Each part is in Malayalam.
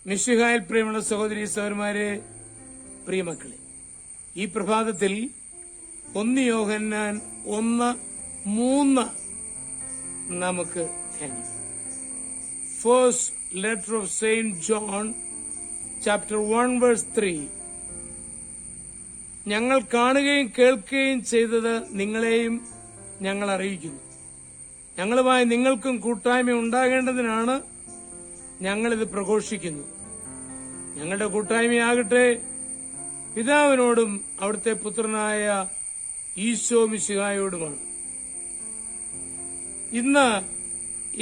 മിശിഹായിൽ പ്രിയമുള്ള സഹോദരീ സഹോദരന്മാരെ, പ്രിയമക്കളെ, ഈ പ്രഭാതത്തിൽ 1 യോഹന്നാൻ 1:3 നമുക്ക് ധ്യാനിക്കാം. First letter of Saint John chapter 1:3. ഞങ്ങൾ കാണുകയും കേൾക്കുകയും ചെയ്തത് നിങ്ങളെയും ഞങ്ങൾ അറിയിക്കുന്നു. ഞങ്ങളുമായി നിങ്ങൾക്കും കൂട്ടായ്മ ഉണ്ടാകേണ്ടതിനാണ് ഞങ്ങളിത് പ്രഘോഷിക്കുന്നത്. ഞങ്ങളുടെ കൂട്ടായ്മയാകട്ടെ പിതാവിനോടും അവിടുത്തെ പുത്രനായ ഈശോ മിശിഹായോടുമാണ്. ഇന്ന്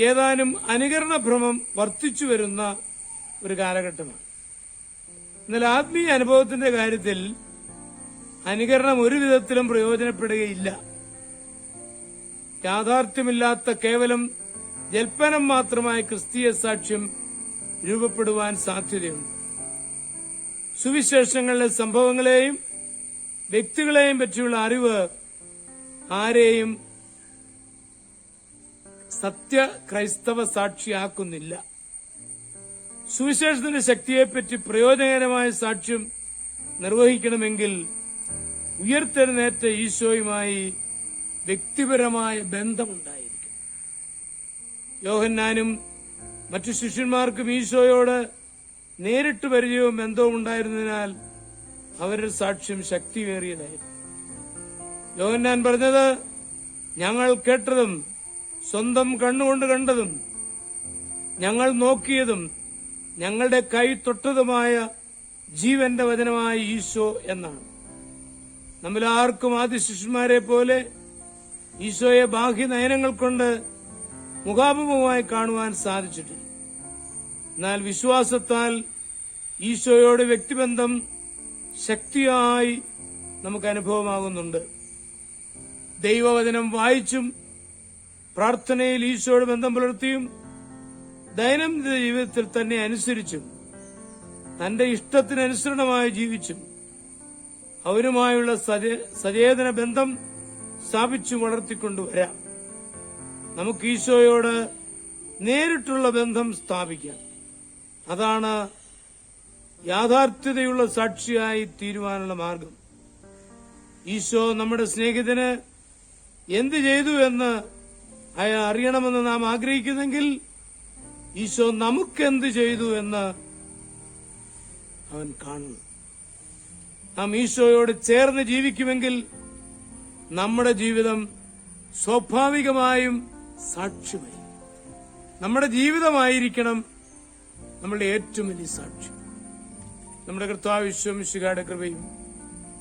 ഏതാനും അനുകരണഭ്രമം വർദ്ധിച്ചു വരുന്ന ഒരു കാലഘട്ടമാണ്. എന്നാൽ ആത്മീയ അനുഭവത്തിന്റെ കാര്യത്തിൽ അനുകരണം ഒരു വിധത്തിലും പ്രയോജനപ്പെടുകയില്ല. യാഥാർത്ഥ്യമില്ലാത്ത കേവലം ജൽപ്പനം മാത്രമായ ക്രിസ്തീയ സാക്ഷ്യം രൂപപ്പെടുവാൻ സാധ്യതയുണ്ട്. സുവിശേഷങ്ങളിലെ സംഭവങ്ങളെയും വ്യക്തികളെയും പറ്റിയുള്ള അറിവ് ആരെയും സത്യ ക്രൈസ്തവ സാക്ഷിയാക്കുന്നില്ല. സുവിശേഷത്തിന്റെ ശക്തിയെപ്പറ്റി പ്രയോജനകരമായ സാക്ഷ്യം നിർവഹിക്കണമെങ്കിൽ ഉയർത്തെഴുന്നേറ്റ ഈശോയുമായി വ്യക്തിപരമായ ബന്ധമുണ്ടായിരിക്കും. യോഹന്നാനും മറ്റു ശിഷ്യന്മാർക്കും ഈശോയോട് നേരിട്ട് പരിചയവും ബന്ധവും ഉണ്ടായിരുന്നതിനാൽ അവരുടെ സാക്ഷ്യം ശക്തിയേറിയതായിരുന്നു. യോഹന്നാൻ പറഞ്ഞത്, ഞങ്ങൾ കേട്ടതും സ്വന്തം കണ്ണുകൊണ്ട് കണ്ടതും ഞങ്ങൾ നോക്കിയതും ഞങ്ങളുടെ കൈ തൊട്ടതുമായ ജീവന്റെ വചനമായ ഈശോ എന്നാണ്. നമ്മൾ ആർക്കും ആദ്യ ശിഷ്യന്മാരെ പോലെ ഈശോയെ ബാഹ്യ നയനങ്ങൾ കൊണ്ട് മുഖാമുഖമായി കാണുവാൻ സാധിച്ചിട്ടില്ല. എന്നാൽ വിശ്വാസത്താൽ ഈശോയോട് വ്യക്തിബന്ധം ശക്തിയായി നമുക്ക് അനുഭവമാകുന്നുണ്ട്. ദൈവവചനം വായിച്ചും പ്രാർത്ഥനയിൽ ഈശോയോട് ബന്ധം പുലർത്തിയും ദൈനംദിന ജീവിതത്തിൽ തന്നെ അനുസരിച്ചും തന്റെ ഇഷ്ടത്തിനനുസരണമായി ജീവിച്ചും അവരുമായുള്ള സചേതന ബന്ധം സ്ഥാപിച്ചു വളർത്തിക്കൊണ്ടുവരാം. നമുക്ക് ഈശോയോട് നേരിട്ടുള്ള ബന്ധം സ്ഥാപിക്കാം. അതാണ് യാഥാർത്ഥ്യതയുള്ള സാക്ഷിയായി തീരുവാനുള്ള മാർഗം. ഈശോ നമ്മുടെ സ്നേഹിതന് എന്ത് ചെയ്തു എന്ന് അയാൾ അറിയണമെന്ന് നാം ആഗ്രഹിക്കുന്നെങ്കിൽ ഈശോ നമുക്കെന്ത് ചെയ്തു എന്ന് അവൻ കാണുന്നു. നാം ഈശോയോട് ചേർന്ന് ജീവിക്കുമെങ്കിൽ നമ്മുടെ ജീവിതം സ്വാഭാവികമായും സാക്ഷ്യമായി. നമ്മുടെ ജീവിതമായിരിക്കണം നമ്മളുടെ ഏറ്റവും വലിയ സാക്ഷ്യം. നമ്മുടെ കർത്താവ് ഈശോ മിശിഹായുടെ കൃപയും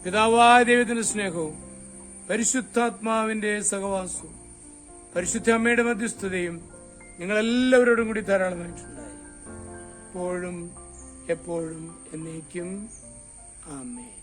പിതാവായ ദൈവത്തിന്റെ സ്നേഹവും പരിശുദ്ധാത്മാവിന്റെ സഹവാസവും പരിശുദ്ധ അമ്മയുടെ മധ്യസ്ഥതയും നിങ്ങളെല്ലാവരോടും കൂടി ധാരാളമായിട്ടുണ്ടായി, എപ്പോഴും എപ്പോഴും എന്നേക്കും. ആമേൻ.